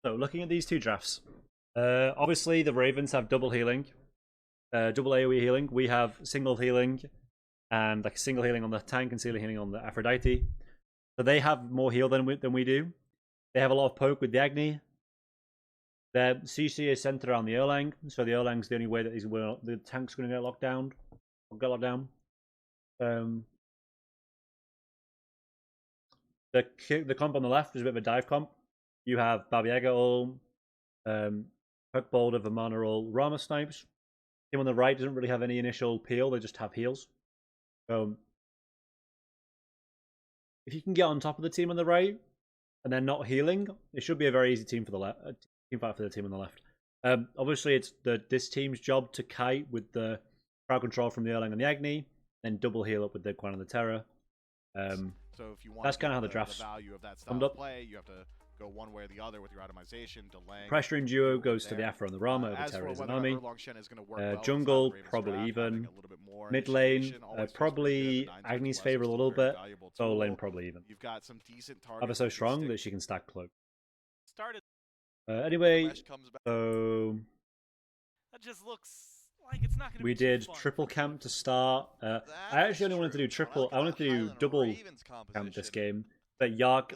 So looking at these two drafts, obviously the Ravens have double healing, double AoE healing. We have single healing and like single healing on the tank and single healing on the Aphrodite. So they have more heal than we do. They have a lot of poke with the Agni. Their CC is centered around the Erlang, so the Erlang's the only way that the tank's going to get locked down. Or get locked down. The comp on the left is a bit of a dive comp. You have Baba Yaga all, Hook Boulder, Vamana all, Rama snipes. Team on the right doesn't really have any initial peel, they just have heals. So if you can get on top of the team on the right and they're not healing, it should be a very easy team for the left. Team fight for the team on the left. Obviously, it's this team's job to kite with the crowd control from the Erlang and the Agni, then double heal up with the Quan and the Terror. So if you want that's kind of how the draft's value of that style of play, you have to go one way or the other with your itemization, delaying. Pressure in duo goes to the Afro and the Rama over Terror as an army. Jungle, probably even. Mid lane, probably Agni's favor a little bit. Solo lane, probably even. You've got some decent Ever so strong that she can stack cloak. Started. Anyway, so that just looks like it's not going to be we did triple camp to start. I actually only wanted to do triple. I wanted to do double camp this game, but Yark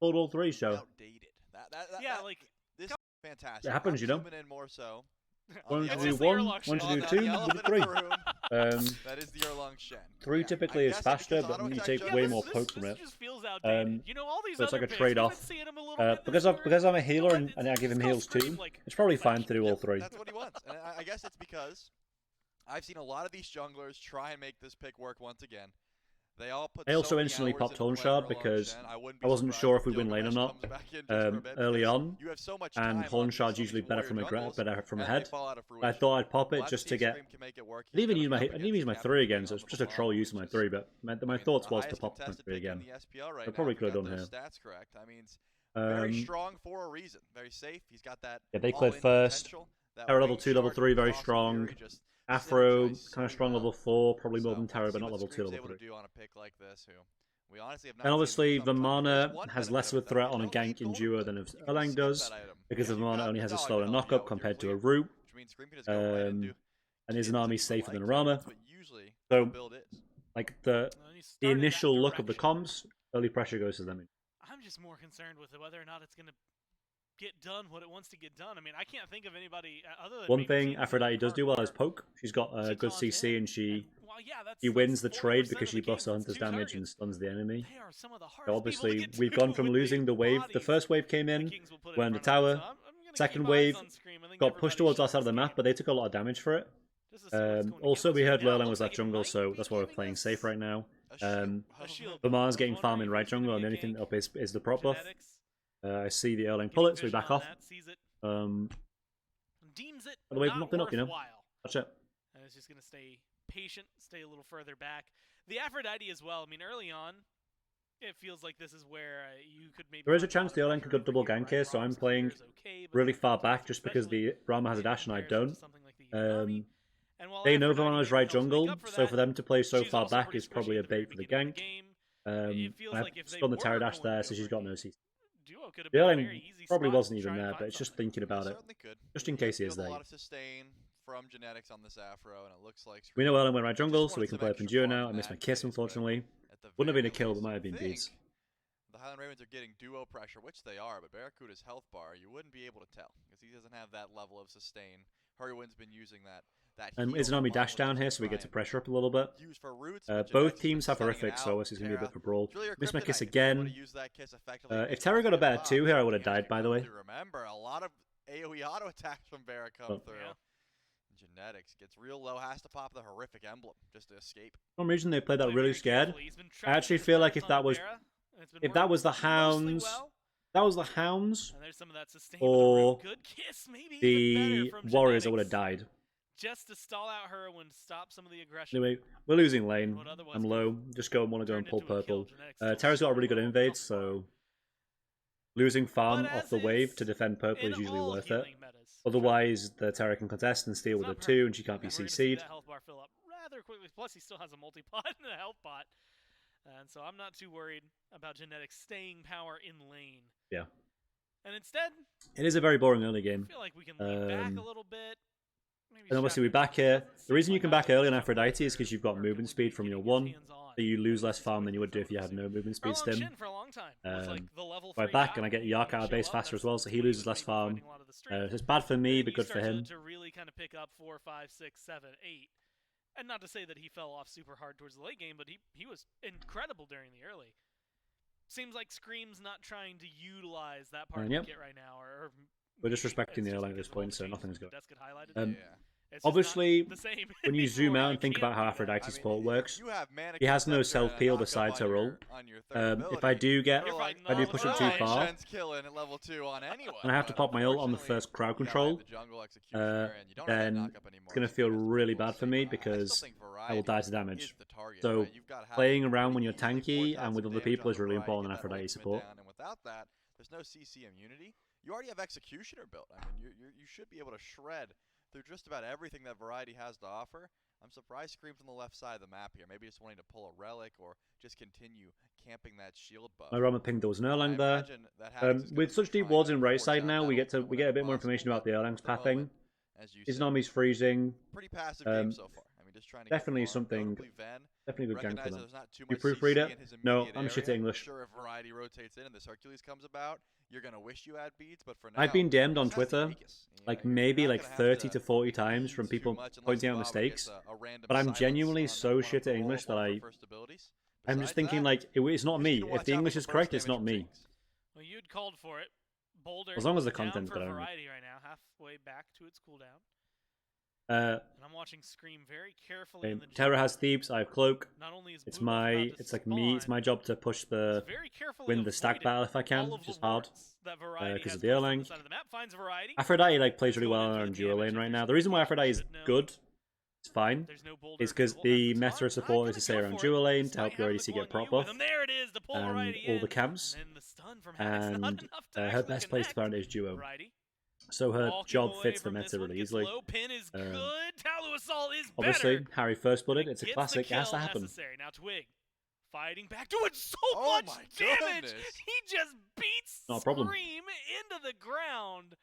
pulled all three. So yeah, like this fantastic. It happens, you know. Wanted to do just one, wanted to do two, we did three. That is the Erlang Shen. Three typically is faster, but you take way more poke from it. Just feels outdated. You know, all these So it's like a other picks, trade-off. we've been seeing him a little bit this Because I'm a healer year, and I give him it's heals still too, like it's probably fine to do all three. That's what he wants. And I guess it's because I've seen a lot of these junglers try and make this pick work once again. They all put I also so instantly popped Horn Shard because I wasn't sure if we win lane or not early on, and Horn Shard's usually better from a head. I thought I'd pop it just to get. I didn't even use my 3 again, so it's just a troll using my 3. But my thoughts was to pop my 3 again. I probably could have done here. Very strong for a reason. Very safe. He's got that. Yeah, they cleared first. Terror level 2, level 3, very strong. Afro, kind of strong level 4, probably more than Terror, but not level 2, level 3. And obviously, Vamana has less of a threat on a gank in duo than Erlang does, because Vamana only has a slower knockup compared to a root, and is an army safer than a Rama. So, like, the initial look of the comms, early pressure goes to them. I'm just more concerned with whether or not it's going to get done what it wants to get done. I mean, I can't think of anybody other than one thing Aphrodite does do well is poke. She's got a good CC and she wins the trade because she buffs the hunter's damage and stuns the enemy. So obviously, we've gone from losing the wave. The first wave came in, we're in the tower. Second wave got pushed towards our side of the map, but they took a lot of damage for it. Also, we heard Lurlang was that jungle, so that's why we're playing safe right now. Vamana's getting farm in right jungle, and the only thing up is the prop buff. I see the Erlang pull it, so we back off. The wave knocked it up, you know. Watch it. And it's just going to stay patient, stay a little further back. The Aphrodite as well. I mean, early on, it feels like this is where you could maybe... There is a chance the Erlang could go double gank here, so I'm playing really far back just because the Rama has a dash and I don't. They know Vamana's right jungle, so for them to play so far back is probably a bait for the gank. I've spun the Terror dash there, so she's got no CC. The Erlang probably wasn't even there, but it's just thinking about it. Just in case he is there. We know Erlang went right jungle, so we can play up in duo now. I missed my kiss, unfortunately. Wouldn't have been a kill, but might have been beads. The Highland Ravens are getting duo pressure, which they are, but Barracuda's health bar, you wouldn't be able to tell, because he doesn't have that level of sustain. Hurricane been using that. Is an army dash down here, so we get to pressure up a little bit. Both teams have horrific, so this is going to be a bit of a brawl. Miss my kiss again. If Terror got a better 2 here, I would have died, by the way. Remember, a lot of AoE auto attacks from Barra come through. Genetics gets real low, has to pop the horrific emblem just to escape. For some reason, they played that really scared. I actually feel like if that was the Hounds, or the Warriors, I would have died. Just to stall out her when stop some of the aggression. Anyway, we're losing lane. I'm low. Just want to go and pull purple. Terra's got a really good invade, so losing farm off the wave to defend purple is usually worth it. Otherwise, the Terra can contest and steal with a 2, and she can't be CC'd. Rather quickly. Plus, he still has a multi-pot and a health pot. And so I'm not too worried about Genetics staying power in lane. Yeah. And instead, it is a very boring early game. I feel like we can lean back a little bit. Maybe And obviously we back here. The reason you can back early on Aphrodite is because you've got movement speed from your 1. So you lose less farm than you would do if you had no movement speed stim. If I back and I get Yark out of base faster as well, so he loses less farm. So it's bad for me, but good for him. To really kind of pick up 4, 5, 6, 7, 8. And not to say that he fell off super hard towards the late game, but he was incredible during the early. Seems like Scream's not trying to utilize that part of the kit right now, or we're just respecting the airline at this point, so nothing's good. Yeah. Obviously, when you zoom out and think about how Aphrodite's support works, he has no self-peel besides her ult. If I do push it too far, and I have to pop my ult on the first crowd control, then it's going to feel really bad for me because I will die to damage. So playing around when you're tanky and with other people is really important in Aphrodite support. And without that, there's no CC immunity. You already have Executioner built. I mean, you should be able to shred through just about everything that Variety has to offer. I'm surprised Scream's on the left side of the map here. Maybe just wanting to pull a relic or just continue camping that shield buff. My Rama pinged there was an Erlang there. With such deep wards in right side now, we get a bit more information about the Erlang's pathing. His Nami's freezing. Pretty passive game so far. I mean, just trying to definitely something. Definitely good gank for them. You proofread proofread it? No, I'm shit at English. Sure, if Variety rotates in and this Hercules comes about, you're gonna wish you had beads, but for now, I've been DM'd on Twitter, like maybe like 30 to 40 times from people pointing out mistakes, but I'm genuinely so shit at English that I'm just thinking like, it's not me. If the English is correct, it's not me. Well, you'd called for it. Boulder as long as the content's good. Variety right now, halfway back to its cooldown. And I'm watching Scream very carefully. Terra has Thebes. I have Cloak. It's my job to push win the stack battle if I can, which is hard because of the Erlang. Aphrodite like plays really well on duo lane right now. The reason why Aphrodite is good, it's fine, is because the meta support is to stay around duo lane to help your ADC get prop buff and all the camps. And her best place to find is duo. So her job fits the meta really easily. Obviously, Harry first blooded. It's a classic. It has to happen. Now Twig fighting back, doing so much damage. He just beats Scream into the ground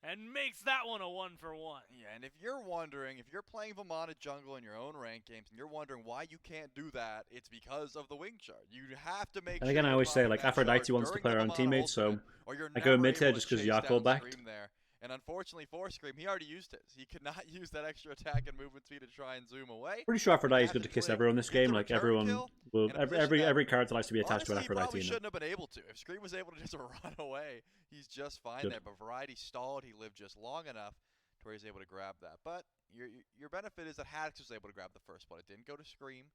and makes that one a 1-for-1. Yeah, and if you're wondering, if you're playing Vamana jungle in your own rank games, and you're wondering why you can't do that, it's because of the wing chart. You have to make. And again, I always say like Aphrodite wants to play her own teammates, so I go mid tier just because Yarko backed. And unfortunately for Scream, he already used his. He could not use that extra attack and movement speed to try and zoom away. Pretty sure Aphrodite is good to kiss everyone this game. Like everyone will, every character likes to be attached to an Aphrodite. He shouldn't have been able to. If Scream was able to just run away, he's just fine there. But Variety stalled. He lived just long enough to where he's able to grab that. But your benefit is that Haddox was able to grab the first blood. It didn't go to Scream,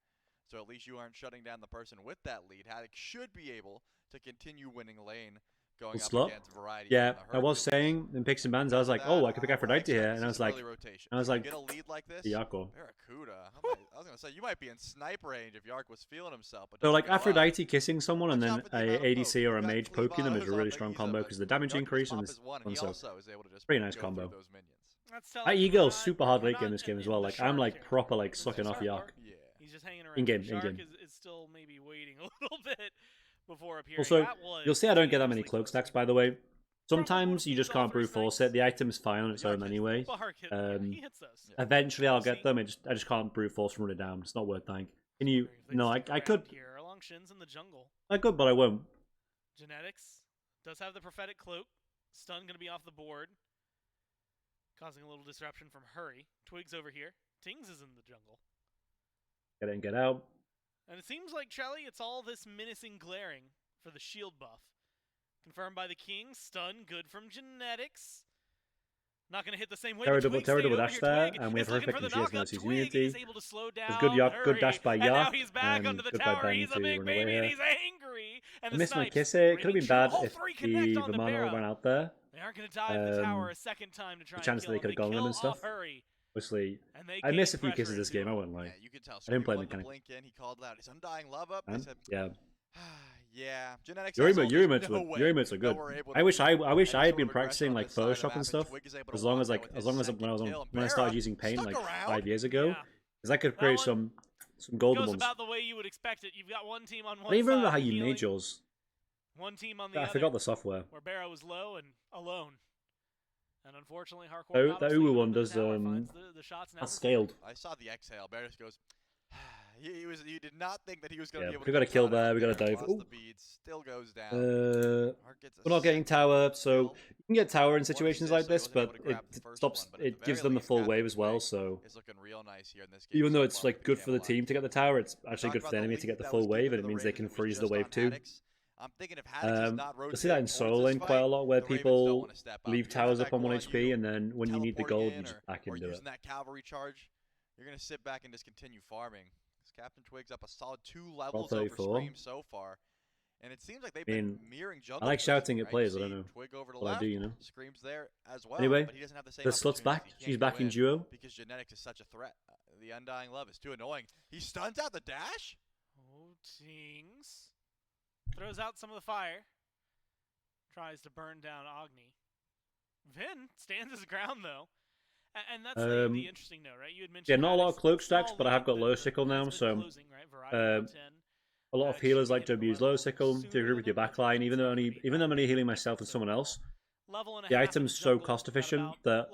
so at least you aren't shutting down the person with that lead. Haddox should be able to continue winning lane. Going up against Variety. Yeah, I was saying in picks and bans, I was like, oh, I could pick Aphrodite here, and I was like, get a lead like this. Yarko. Barracuda. I was gonna say you might be in snipe range if Yark was feeling himself. But so like Aphrodite kissing someone and then a ADC or a mage poking them is a really strong combo because the damage increase and this one, so pretty nice combo. Eagle super hard late game this game as well. Like I'm like proper like sucking off Yark. He's just hanging around. In game. Is still maybe waiting a little bit. Also, you'll see I don't get that many cloak stacks, by the way. Sometimes you just can't brute force it. The item's fine on its own anyway. Eventually I'll get them. I just can't brute force and run it down. It's not worth dying. Can you? No, I could. I could, but I won't. Genetics does have the prophetic cloak. Stun gonna be off the board, causing a little disruption from Hurry. Twigs over here. Tings is in the jungle. Get in, get out. And it seems like, Trelly, it's all this menacing glaring for the shield buff. Confirmed by the King. Stun, good from Genetics. Not going to hit the same way. Terra double dash there, and we have Horrific and she has Mercy's immunity. There's good dash by Yark, and good by Ben to run away here. I missed my kiss here. It could have been bad if the Vamana ran out there. They aren't going to dive the tower a second time to try the chance that they could have gone them and stuff. Obviously, I miss a few kisses this game, I won't lie. You can tell I didn't play the mechanic. He called out his undying love up. I said, yeah. Yeah, Genetics. Your emotes are good. I wish I had been practicing like Photoshop and stuff as long as when I started using Paint like 5 years ago, because I could create some golden ones. About the way you would expect it. You've got one team on one I don't even remember how you made yours. One team on the I other. forgot the software. Where Barrow was low and alone. And unfortunately, Hardcore That Uwu one does the shots that's scaled. I saw the exhale. Barrow goes. He did not think that he was going to be able we to. got a kill there. We got a dive. The beads, still goes down. We're not getting tower, so you can get tower in situations like this, but it stops. It gives them the full wave as well. So it's looking real nice here in this game even though it's like good for the team to get the tower, it's actually good for the enemy to get the full wave, and it means they can freeze the wave too. I'm thinking if Haddix is not I see that in solo lane quite a lot, where people leave towers up on 1 HP, and then when you need the gold, you just back into it. Using that cavalry charge, you're gonna sit back and just continue farming. Captain Twig's up a solid 2 levels over Scream so far, and it seems like they've been mirroring jungle. I like shouting at players. I don't know. Twig over to what left, I do, you know. Scream's there as well. Anyway, but he doesn't have the same the slut's back. She's back in duo because genetics is such a threat. The Undying Love is too annoying. He stuns out the dash. Oh, Tings throws out some of the fire. Tries to burn down Agni. Vin stands his ground though. And that's the interesting note, right? You had mentioned not a lot of cloak stacks, but I have got low sickle now, so a lot of healers like to abuse low sickle to agree with your backline, even though I'm only healing myself and someone else. The item's so cost efficient that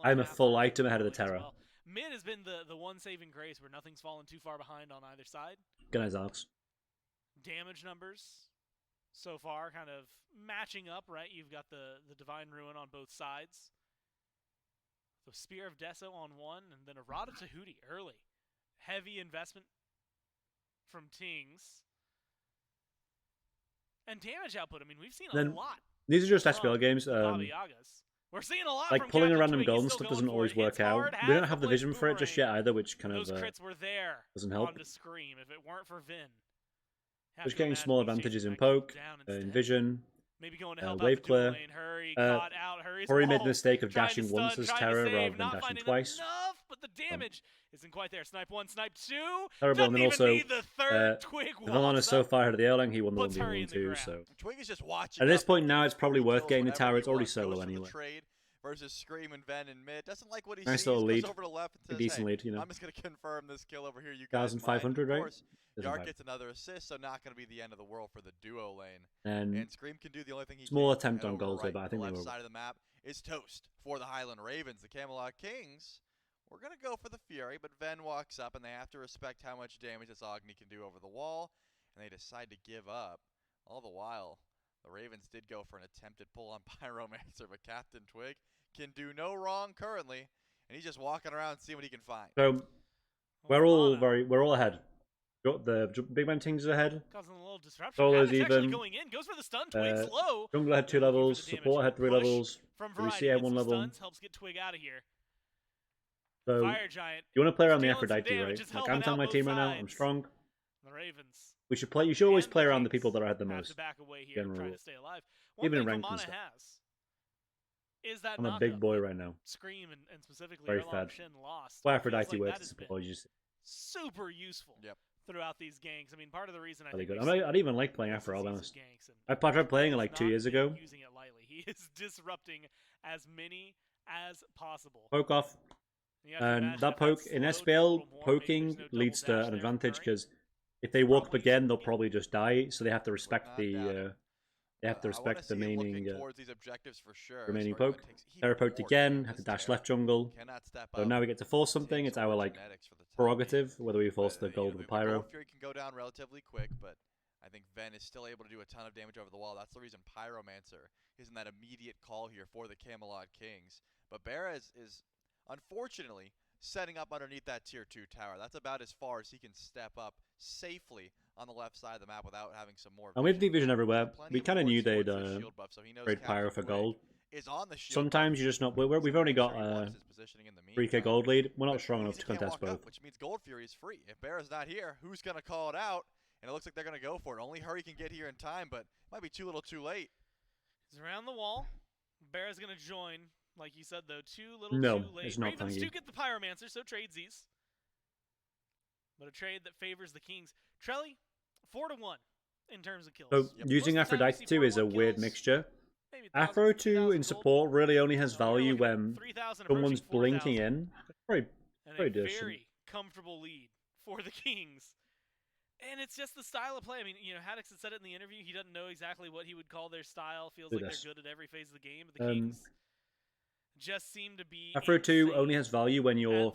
I'm a full item ahead of the Terra. Mid has been the one saving grace where nothing's fallen too far behind on either side. Good night, Alex. Damage numbers so far kind of matching up, right? You've got the Divine Ruin on both sides. So Spear of Deso on one, and then a Rada Tahuti early. Heavy investment from Tings. And damage output, I mean, we've seen a lot. These are just SPL games. We're seeing a lot like from pulling Captain a random Twig. gold and stuff doesn't always work out. We don't have the vision for it just yet either, which kind of Those crits were there doesn't help. On to Scream if it weren't for Vin. Just getting small advantages in poke, in vision. Maybe going to help wave out the clear. Lane. Hurry, caught out. Hurry made the mistake of dashing once as Terra rather than dashing twice. Enough, but the damage isn't quite there. Snipe 1, snipe 2. Terrible, and then also the third Twig Villan is so far ahead of the Erlang, he won the 1v1 too. So Twig is just watching. At this point now, it's probably worth getting the tower. It's already solo anyway. Versus Scream and Ven in mid. Doesn't like what he nice sees. little lead. Goes over to left and says, decent lead, you know. I'm just gonna confirm this kill over here. You guys 1,500, right? Yark gets another assist, so not gonna be the end of the world for the duo lane. And Scream can do the only thing he small can. attempt on gold, but I think the they left were. side of the map is toast for the Highland Ravens. The Camelot Kings. We're gonna go for the Fury, but Ven walks up, and they have to respect how much damage this Agni can do over the wall, and they decide to give up. All the while, the Ravens did go for an attempted pull on Pyromancer, but Captain Twig can do no wrong currently, and he's just walking around seeing what he can find. So we're all ahead. Got the big man Tings ahead. Causing a little disruption. Solo's even. Going in, goes for the stun. Twig's low. Jungle had 2 levels. Support had 3 levels. Variety had 1 level. Stuns, helps get Twig out of here. So Fire Giant. You want to play around the Aphrodite, right? Like I'm telling my team right now, I'm strong. The Ravens. We should play. You should always play around the people that are ahead the most. To back away here, trying to stay alive. Even in ranked and stuff. Is that I'm a big boy right now. Scream and specifically very fed. Lost. Why Aphrodite works as apologies. Super useful. Yep. Throughout these ganks. I mean, part of the reason really good. I don't even like playing Aphro, I'll be honest. I tried playing it like 2 years ago. Using it lightly. He is disrupting as many as possible. Poke off. And that poke in SPL, poking leads to an advantage because if they walk up again, they'll probably just die. So they have to respect the remaining poke. Terra poked again, have to dash left jungle. So now we get to force something. It's our like prerogative whether we force the gold or the pyro. Fury can go down relatively quick, but I think Ven is still able to do a ton of damage over the wall. That's the reason Pyromancer isn't that immediate call here for the Camelot Kings. But Barra is unfortunately setting up underneath that tier 2 tower. That's about as far as he can step up safely on the left side of the map without having some more vision. And we have deep vision everywhere. We kind of knew they'd trade pyro for gold. Sometimes you're just not. We've only got 3k gold lead. We're not strong enough to contest both. Which means Gold Fury is free. If Barra's not here, who's going to call it out? And it looks like they're going to go for it. Only Hurry can get here in time, but it might be too little too late. He's around the wall. Barra's going to join. Like you said, though, too little too late. It's not. Ravens do get the Pyromancer, so tradesies. But a trade that favors the Kings. Trelly, 4-1 in terms of kills. So using Aphrodite 2 is a weird mixture. Aphro 2 in support really only has value when someone's blinking in. Very decent. Very comfortable lead for the Kings. And it's just the style of play. I mean, you know, Haddix had said it in the interview. He doesn't know exactly what he would call their style. Feels like they're good at every phase of the game. But the Kings just seem to be Afro 2 only has value when you're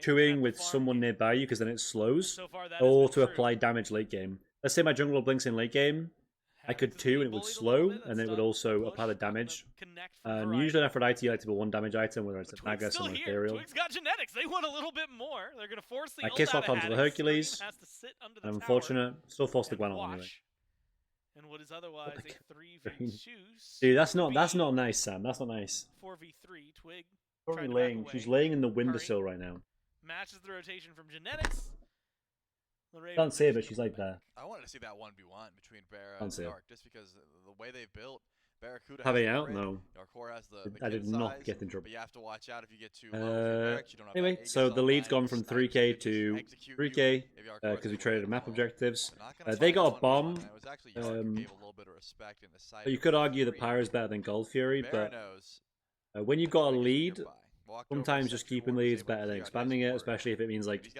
queuing with someone nearby you, because then it slows, so or to apply damage late game. Let's say my jungler blinks in late game, I could 2 and it would slow, and it would also apply the damage. And usually in Aphrodite, you like to put 1 damage item, whether it's a Nagas or Ethereal. Twig's got genetics. They want a little bit more. They're going to force the I kiss off onto the Hercules. And unfortunate, still forced the Gwen on anyway. And what is otherwise a 3v2. Dude, that's not nice, Sam. That's not nice. 4v3. Twig. Probably laying. She's laying in the windowsill right now. Matches the rotation from genetics. Can't see it, but she's like there. I wanted to see that 1v1 between Barra and Dark, just because the way they've built. Barracuda having out? No. Darkor has the I did not get in trouble. But you have to watch out if you get too low. Anyway, so the lead's gone from 3k to 3k because we traded map objectives. They got a bomb. You could argue the Pyro is better than Gold Fury, but when you've got a lead, sometimes just keeping leads better than expanding it, especially if it means like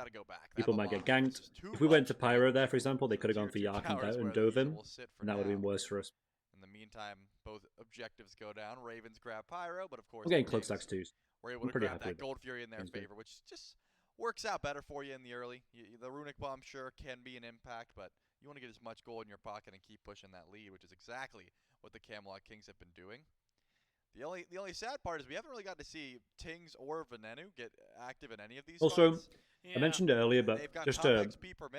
people might get ganked. If we went to Pyro there, for example, they could have gone for Yark and dove him, and that would have been worse for us. In the meantime, both objectives go down. Ravens grab Pyro, but of course we're getting close stacks too. We're able to grab that Gold Fury in their favor, which just works out better for you in the early. The Runic Bomb sure can be an impact, but you want to get as much gold in your pocket and keep pushing that lead, which is exactly what the Camelot Kings have been doing. The only sad part is we haven't really got to see Tings or Venenu get active in any of these fights. I mentioned it earlier, but just to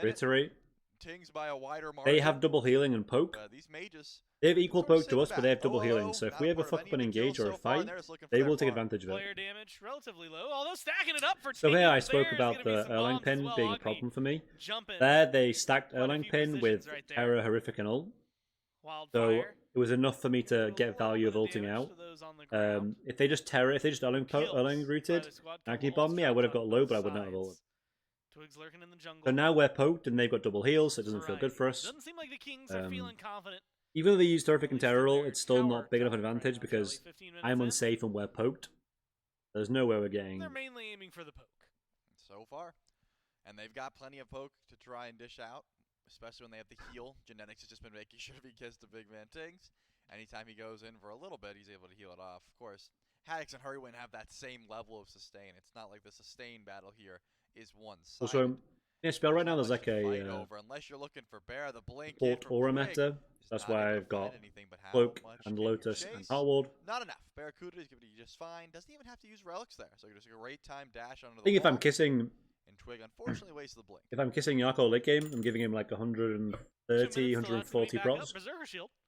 reiterate, Tings by a wider margin. They have double healing and poke. These mages, they have equal poke to us, but they have double healing. So if we have a fuck up an engage or a fight, they will take advantage of it. Player damage relatively low, although stacking it up for so here I spoke about the Erlang pin being a problem for me. There they stacked Erlang pin with Terror, Horrific, and ult. So it was enough for me to get value of ulting out. If they just Erlang rooted, Agni bombed me, I would have got low, but I would not have ulted. So now we're poked and they've got double heals, so it doesn't feel good for us. Doesn't seem like the Kings are feeling confident. Even though they use Terrific and Terror ult, it's still not big enough advantage because I'm unsafe and we're poked. There's no way we're getting. They're mainly aiming for the poke. So far. And they've got plenty of poke to try and dish out, especially when they have the heal. Genetics has just been making sure he gets the big man Tings. Anytime he goes in for a little bit, he's able to heal it off. Of course, Haddix and Hurry wouldn't have that same level of sustain. It's not like the sustain battle here is one-sided. Also, in SPL right now, there's like a unless you're looking for Bear, the blink support aura meta. That's why I've got Cloak and Lotus and Heartward. Not enough. Barracuda is giving you just fine. Doesn't even have to use relics there. So just a great time dash onto the I think if I'm kissing... And Twig unfortunately wastes the blink. If I'm kissing Yarko late game, I'm giving him like 130, 140 procs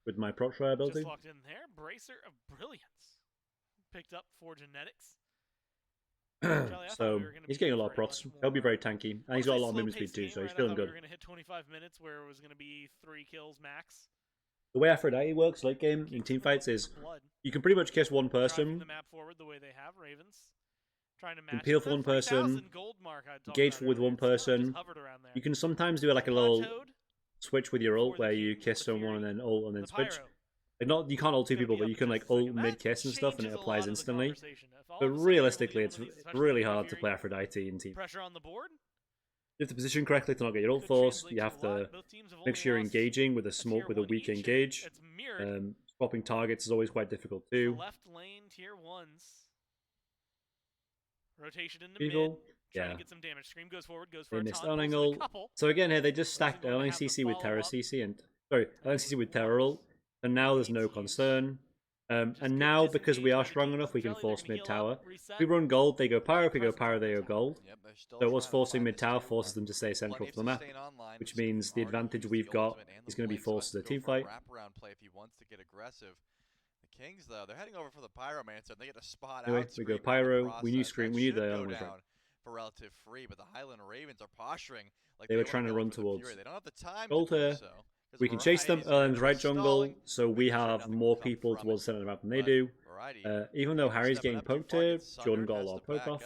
with my proc share ability. Just walked in there. Bracer of Brilliance. Picked up for genetics. So he's getting a lot of procs. He'll be very tanky, and he's got a lot of movement speed too, so he's feeling good. We were going to hit 25 minutes where it was going to be 3 kills max. The way Aphrodite works late game in team fights is you can pretty much kiss one person, the map forward the way they have Ravens. Trying to match peel for one person, engage with one person. You can sometimes do like a little switch with your ult where you kiss someone and then ult and then switch. Like not, you can't ult 2 people, but you can like ult mid-kiss and stuff and it applies instantly. But realistically, it's really hard to play Aphrodite in team. Pressure on the board. You have to position correctly to not get your ult forced. You have to make sure you're engaging with a weak engage. Swapping targets is always quite difficult too. Left lane tier 1s. Rotation in the mid. Yeah. To get some damage. Scream goes forward, goes for a missed taunt, ult. So again here they just stacked Erlang CC with Terror CC and Erlang CC with Terror ult. And now there's no concern. And now, because we are strong enough, we can force mid-tower. If we run gold, they go pyro. If we go pyro, they go gold. So us forcing mid-tower forces them to stay central to the map, which means the advantage we've got is going to be forced as a team fight. The Kings, though, they're heading over for the Pyromancer, and they get a spot anyway, out. We go pyro. We knew Scream. We knew the Erlang was right. For relative free, but the Highland Ravens are posturing like they were trying to run towards they don't have the time gold here. We can chase them. Erlang's right jungle, so we have more people towards the center of the map than they do. Even though Harry's getting poked here, Jordan got a lot of poke off.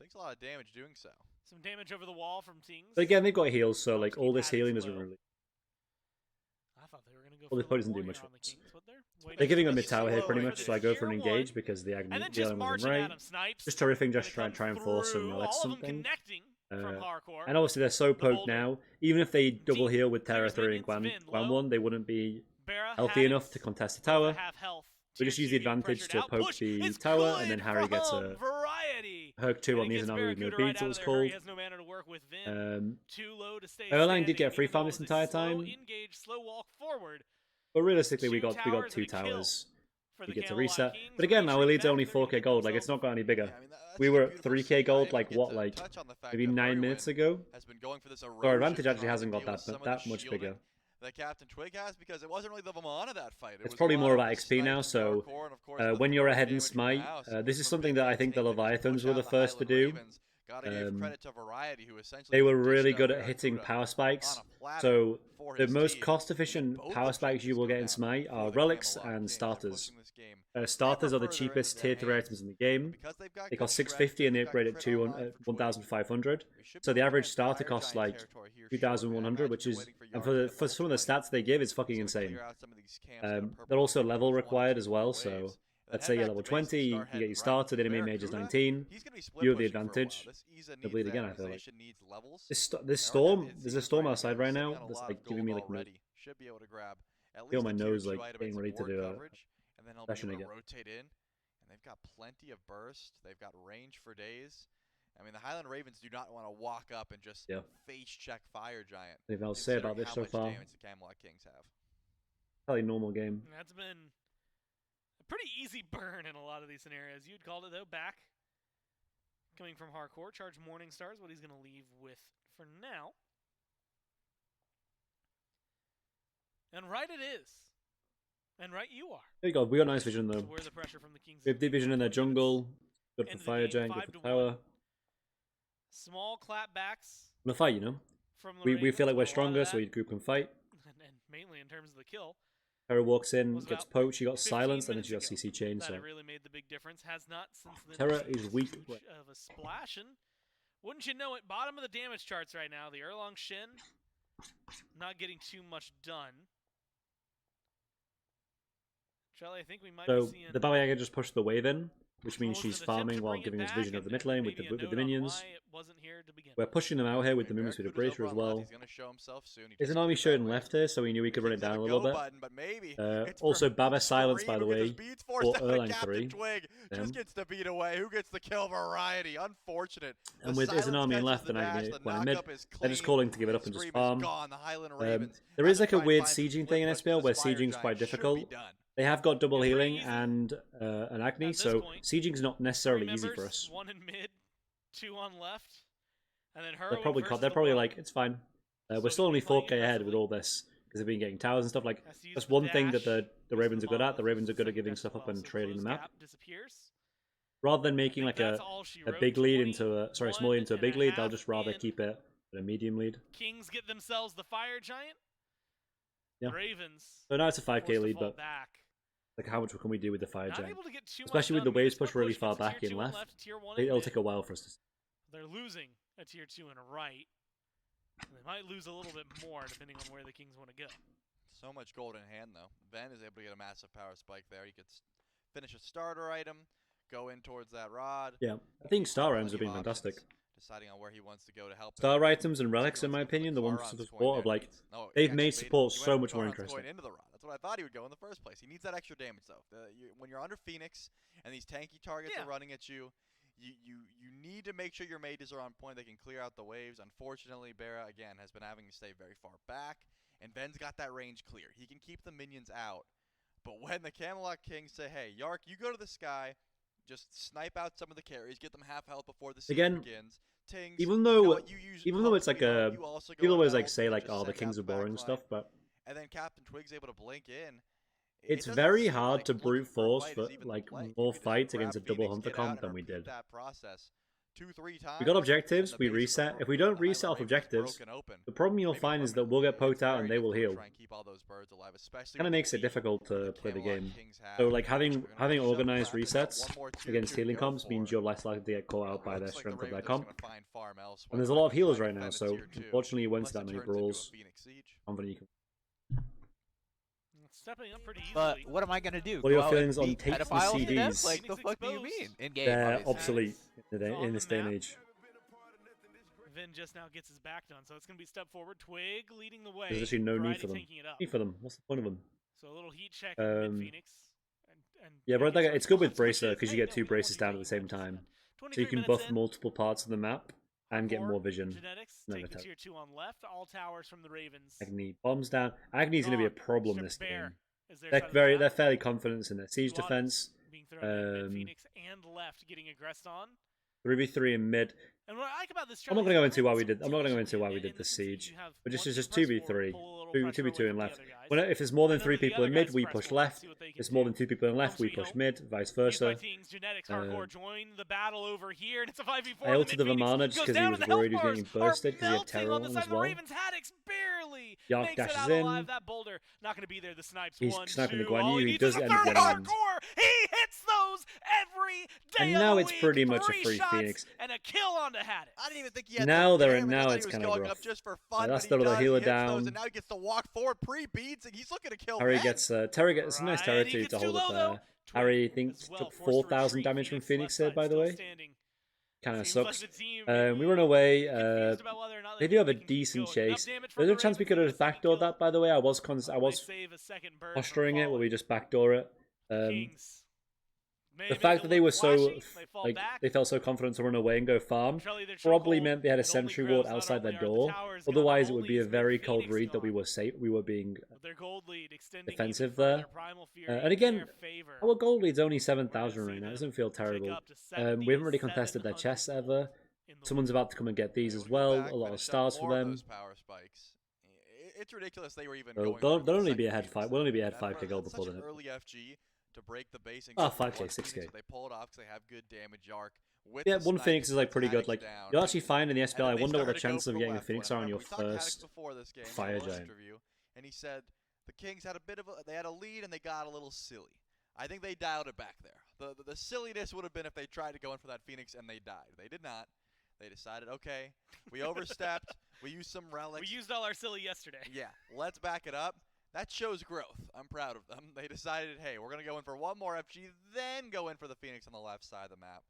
Takes a lot of damage doing so. Some damage over the wall from Tings. But again, they've got heals, so like all this healing doesn't really. I thought they were going to go all this poke doesn't do much for us. They're giving a mid tower here pretty much, so I go for an engage because the Erlang wasn't right. Just terrific, just try and force and let something. hardcore. And obviously they're so poked boulder. now. Even if they double Deep. heal with Terra Clears 3 and minions. Guan Vin 1, they wouldn't be Barra, healthy enough Haddix, to contest the both tower. at half health. We just Tier use the 2 being advantage pressured to out. poke Push the is tower, and good then Harry gets from a variety. Herc 2 And on he the gets Izanami with no Barracuda beads, right it was out of there. Hurry called. has no mana to work with. Vin. Too low to stay Highland did standing. get free Even farm though this it was a entire slow time. engage, slow walk forward. But realistically, we Two got towers two and a kill towers. for We the get to Camelot reset. Kings. But again, our Retreat lead's back. only They're gonna 4k get gold. Like, it's themselves not got any bigger. Yeah, I mean, that's We just were a at beautiful 3k scene. I gold, didn't like, get what, to like, touch on the fact maybe that 9 minutes Berwyn ago? has been going for this So our erosion, advantage actually trying to hasn't got deal with some of the that much shielding bigger. that Captain Twig has, because it wasn't really the Vamana that fight. It It's was probably a lot more of about the XP now, Snipe from so Hardcore and, of course, the when you're throw ahead in damage from Smite, House. this is From something being that I think the maintained, they just Leviathans push were out the the first to Highland do. Ravens. Gotta give credit to Variety, who essentially They were just really dished good up at hitting Barracuda power spikes. on a platter So for the his most team. cost-efficient Both power spikes you objectives will go get in down Smite for are the relics Camelot and Kings, starters. pushing this game Starters are the ever further cheapest into tier their 3 hands. items in the game. Because they've got They good cost strength, 650 and they they've got upgrade at crit online for 1,500. We should be So the looking average at starter Fire costs Giant like territory here shortly. I 2,100, imagine which they're is, waiting for and Yark to get for the some of the level 20, stats they give, it's fucking so we insane. clear out some of these camps that are purple They're also and level one or required two as well, waves, so and let's then say head you're back level to base 20, and you start get heading you right. started, enemy mage is Barracuda, 19, he's gonna be split you have the pushing for a while. advantage. This Iza They'll needs bleed that. again, I feel like. Organization needs levels. This And our storm, net, it there's a seems storm right outside here, right sitting now on a that's lot like of giving gold me like already. Should be able to grab at feel least my a tier nose 2 like item getting and ready to support do a coverage, and then he'll be session able to again. rotate in. And they've got plenty of burst. They've got range for days. I mean, the Highland Ravens do not want to walk up and just face check Fire Giant. Anything else to say about this so far? Damage the Camelot Kings have. Probably normal game. That's been a pretty easy burn in a lot of these scenarios. You'd called it, though, back. Coming from Hardcore, Charge Morning Stars, what he's going to leave with for now. And right it is. And right you are. There you go. We got nice vision though. Where the pressure from the Kings. We have deep vision in their jungle. Good for End of the Fire game, Giant, 5 good for to Tower. 1. Small clapbacks In the fight, you know. from the We Ravens, feel like but we're a lot of stronger, so that, we group can fight. and mainly in terms of the kill. Terra walks in, Was gets about poked, she got 15 silenced, and then she got minutes CC chained. That So it really made the big difference. Has not since then. Terra achieved is weak. much of a splash, and wouldn't you know it, bottom of the damage charts right now. The Erlong Shin not getting too much done. Charlie, I think we might So be seeing the Baba Yaga just pushed the wave in, which means almost she's an attempt farming to while bring it giving us back vision of and- the mid lane and with the maybe a note on minions. why it wasn't here to begin We're with. pushing them out here with the Okay, minions with the Barracuda's bracer over as on left. well. He's gonna show himself soon. He There's just an army threw that showing way. left here, so we knew we could run it Kings hit down a a little go bit. button, but maybe it's Also, for Baba silenced, Scream by the who gets way, his beads forced for out of Erlang Captain 3. Twig. Them. Just gets the beat away. Who gets the kill? Variety. Unfortunate. And The with there's an silence army in catches left, the and I dash, the when I mid, knockup is they're just clean, calling to give it up and just Scream farm. is gone. The Highland Ravens There have is to like a try and weird find some sieging split thing in push, SPL but where this Fire sieging's Giant quite should be difficult. done. They have got double Yeah, pretty healing easy. and an Agni, At this so point, sieging's not 3 necessarily easy members, for us. 1 in mid, 2 on left, and then They're Heroic probably versus they're the probably world. like it's fine. So We're still we'll only be playing 4k ahead with aggressively. all this because they've been getting towers and stuff. Like Has to use that's the one thing that dash, the goes Ravens to are good at. The Monolith, Ravens are good at second giving dash stuff as up well. and So trading the closed map. gap disappears. Rather than I making think like that's all she a wrote. big lead into a 21 small lead into a and big lead, they'll half just rather in. keep it at a medium lead. Kings get themselves the Fire Giant. Yeah. Ravens So now it's a forced 5k to lead, fall but back. like how much can we do with the Fire Not Giant? able to get too Especially much with the done. waves Split push really push far gets a back tier in 2 on left. tier 1 in It'll mid. take a while for us to. They're losing a tier 2 and a right. And they might lose a little bit more depending on where the Kings want to go. So much gold in hand, though. Ven is able to get a massive power spike there. He gets finish a starter item, go in towards that rod. Yeah, I think star items have Plenty been of fantastic. options, deciding on where he wants to go to help. Star items and relics, in my opinion, the ones for the support of like they've made support so much more interesting. Into the rod. That's what I thought he would go in the first place. He needs that extra damage, though. When you're under Phoenix and these tanky targets are running at you, you need to make sure your mages are on point. They can clear out the waves. Unfortunately, Barra, again, has been having to stay very far back. And Ben's got that range clear. He can keep the minions out. But when the Camelot Kings say, hey, Yark, you go to the sky, just snipe out some of the carries, get them half health before the season begins. Tings, even though it's like a people always like say like, oh, the Kings are boring and stuff, but and then Captain Twig's able to blink in. It's very hard to brute force for like more fights against a double hunter comp than we did. That process 2-3 times. We got objectives, we reset. If we don't reset off objectives, the problem you'll find is that we'll get poked out and they will heal. Kind of makes it difficult to play the game. So like having organized resets against healing comps means you're less likely to get caught out by the strength of their comp. And there's a lot of healers right now, so unfortunately you won't see that many brawls. Confident you can. Stepping up pretty easily. But what am I gonna do? What are your Go out feelings and on beat tapes and pedophiles to death? CDs? Like the fuck do you mean? In game, They're obviously. obsolete in this day and age. Raven just now gets his back done, so it's going to be step forward. Twig leading the way. There's actually no need for them. It up. What's the point of them? So a little heat check in Phoenix. Yeah, but it's good with Bracer because you get 2 braces down at the same time. So you can buff multiple parts of the map and get more vision. Genetics, take the tier 2 on left, all towers from the Ravens. Agni bombs down. Agni's going to be a problem this game. They're fairly confident in their siege defense. Phoenix and left getting aggressed on. 3v3 in mid. And what I like about this I'm not going to go into why we did. I'm not going to go into why we did the siege. But just 2v3, 2v2 in left. If there's more than 3 people in mid, we push left. If there's more than 2 people in left, we push mid. Vice versa. Genetics hardcore join the battle over here, and it's a 5v4. I ulted the Vamana just because he was worried he was getting bursted because he had terror on as well. Yark dashes in. That boulder not going to be there. The snipes. He's sniping the Guan Yu. He does end up getting in. He hits those every day. And now it's pretty much a free Phoenix. And a kill onto Haddock. I didn't even think he had now it's kind of rough. Up just for fun, that's the healer down. And now he gets to walk forward pre-beats, and he's looking to kill. Harry gets Terry gets a nice Terry to hold up there. Harry, I think, took 4,000 damage from Phoenix here, by the way. Kind of sucks. We run away. They do have a decent chase. There's a chance we could have backdoored that, by the way. I was posturing it, where we just backdoor it. The fact that they were so, they felt so confident to run away and go farm probably meant they had a sentry ward outside their door. Otherwise, it would be a very cold read that we were safe. We were being defensive there. And again, our gold lead's only 7,000 right now. It doesn't feel terrible. We haven't really contested their chests ever. Someone's about to come and get these as well. A lot of stars for them. It's ridiculous they were even going. They'll only be ahead 5. We'll only be ahead 5k gold before then. To break the base and 5k, 6k. They pull it off because they have good damage arc. Yeah, one Phoenix is like pretty good. Like you'll actually find in the SPL. I wonder what the chances of getting a Phoenix are on your first fire giant. And he said the Kings had they had a lead and they got a little silly. I think they dialed it back there. The silliness would have been if they tried to go in for that Phoenix and they died. They did not. They decided, okay, we overstepped. We used some relics. We used all our silly yesterday. Yeah, let's back it up. That shows growth. I'm proud of them. They decided, hey, we're going to go in for one more FG, then go in for the Phoenix on the left side of the map.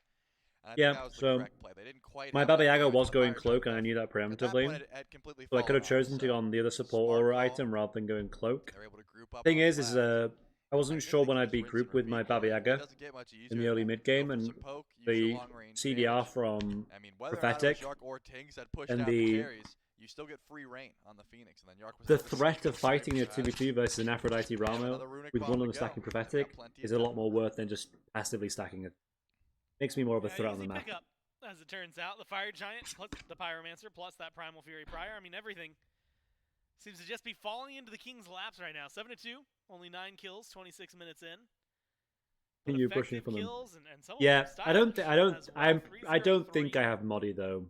And I think that was the correct play. They didn't quite my Baba Yaga was going cloak, and I knew that preemptively. So I could have chosen to go on the other support aura item rather than going cloak. Thing is I wasn't sure when I'd be grouped with my Baba Yaga in the early mid game, and the CDR from Prophetic and the you still get free reign on the Phoenix, and then Yark was the threat of fighting a 2v2 versus an Aphrodite Rama with one of them stacking Prophetic is a lot more worth than just passively stacking it. Makes me more of a threat on the map. Up, as it turns out, the Fire Giant plus the Pyromancer plus that Primal Fury Prior. I mean, everything seems to just be falling into the King's laps right now. 7-2, only 9 kills, 26 minutes in. Continue pushing for them. And yeah, I don't think I have Modi though.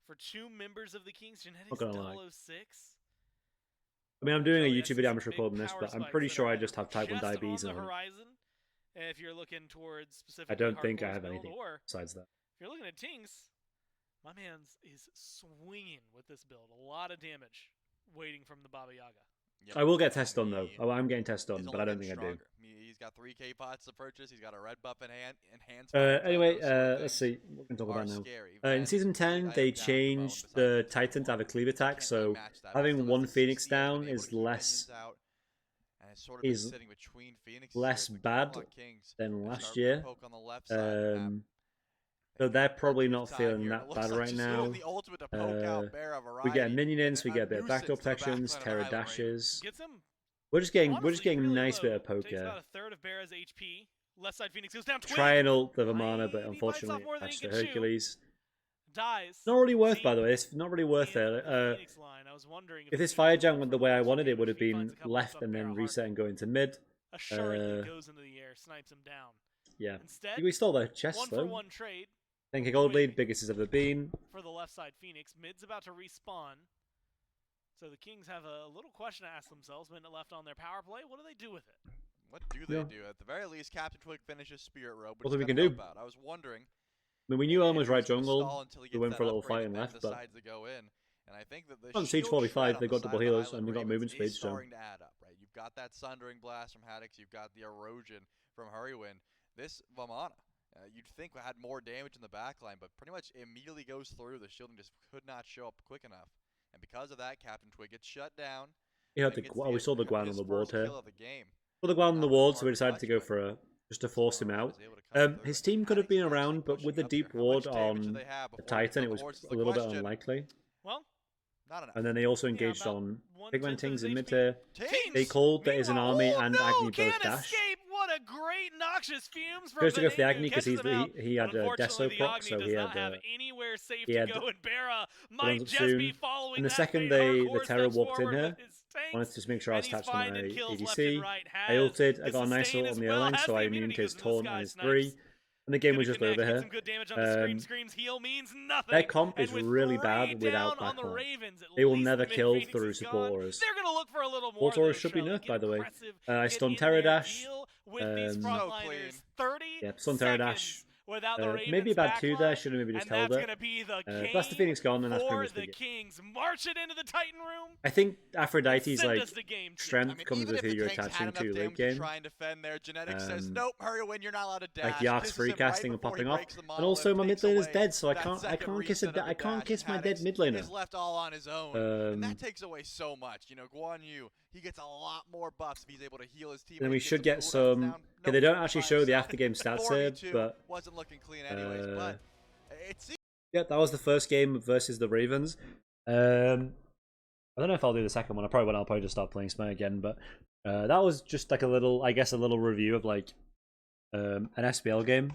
For 2 members of the Kings, Genetics not gonna lie. 006. I mean, I'm doing a YouTube video. I'm just recording this, but I'm pretty sure I just have type 1 diabetes. On the horizon, if you're looking towards specifically I don't think I have anything besides that. If you're looking at Tinks, my man's is swinging with this build. A lot of damage waiting from the Baba Yaga. Yep. I will get test done though. I'm getting test done, but I don't think I do. He's got 3k pots to purchase. He's got a red buff enhanced. Anyway, let's see what we can talk about now. In season 10, they changed the Titan to have a cleave attack, so having one Phoenix down is less bad than last year. So they're probably not feeling that bad right now. We get a minion in, so we get a bit of backdoor protections, terror dashes. We're just getting a nice bit of poke here. Try and ult the Vamana, but unfortunately attached to Hercules. Not really worth, by the way. It's not really worth it. If this fire giant went the way I wanted, it would have been left and then reset and go into mid. Goes into the air, snipes him down. Yeah. We stole their chest though. 1-for-1 trade. Thank you, gold lead, biggest it's ever been. For the left side Phoenix, mid's about to respawn. So the Kings have a little question to ask themselves. Minute left on their power play. What do they do with it? What do they do? At the very least, Captain Twig finishes Spirit Robe. What do we can do? I was wondering. I mean, we knew Elm was right jungle. We went for a little fight and left, but and I think that on Siege 45, they got double healers and they got movement speed. So starting to add up, right? You've got that Sundering Blast from Haddox. You've got the Erosion from Hurrywin. This Vamana You'd think had more damage in the backline, but pretty much immediately goes through. The shielding just could not show up quick enough. And because of that, Captain Twig gets shut down. He had we saw the Guan on the ward here. Saw the Guan on the ward, so we decided to go for just to force him out. His team could have been around, but with the deep ward on the Titan, it was a little bit unlikely. Well, and then they also engaged on Pigman Tings in mid tier. They called that is an army and Agni both dash. What a great noxious fumes from goes to go for the Agni because he had a Deso proc, so he had anywhere safe to go, and Bera might just soon. be following. And the second the Terror walked in here, wanted to just make sure I was attached to my ADC. I ulted, I got a nice ult on the line, so I immune to his taunt and his 3. And the game was just over here. Their comp is really bad without backline. They will never kill through support auras. They're gonna look for a little more. Support auras should be nerfed, by the way. I stunned Terror Dash. Yeah, stunned Terror Dash. Maybe a bad 2 there, should have maybe just held it. That's the Phoenix gone, and that's pretty much the game. March it into the Titan room. I think Aphrodite's like strength comes with who you're attaching to late game. Says, nope, hurry when you're not allowed to dash. Like Yark's free casting and popping off, and also my mid laner's dead, so I can't kiss my dead mid laner. Is left all on his own, and that takes away so much. You know, Guan Yu, he gets a lot more buffs if he's able to heal his team. Then we should get some. Okay, they don't actually show the after game stats here, but wasn't looking clean anyways. But it's yeah, that was the first game versus the Ravens. I don't know if I'll do the second one. I'll probably just start playing Smite again. But that was just like a little review of like an SPL game,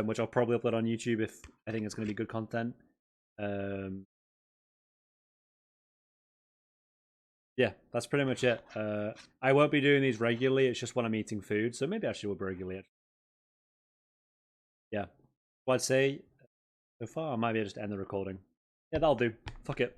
which I'll probably upload on YouTube if I think it's going to be good content. Yeah, that's pretty much it. I won't be doing these regularly. It's just when I'm eating food, so maybe I actually will be regularly. Yeah, well, I'd say so far I might be able to just end the recording. Yeah, that'll do. Fuck it.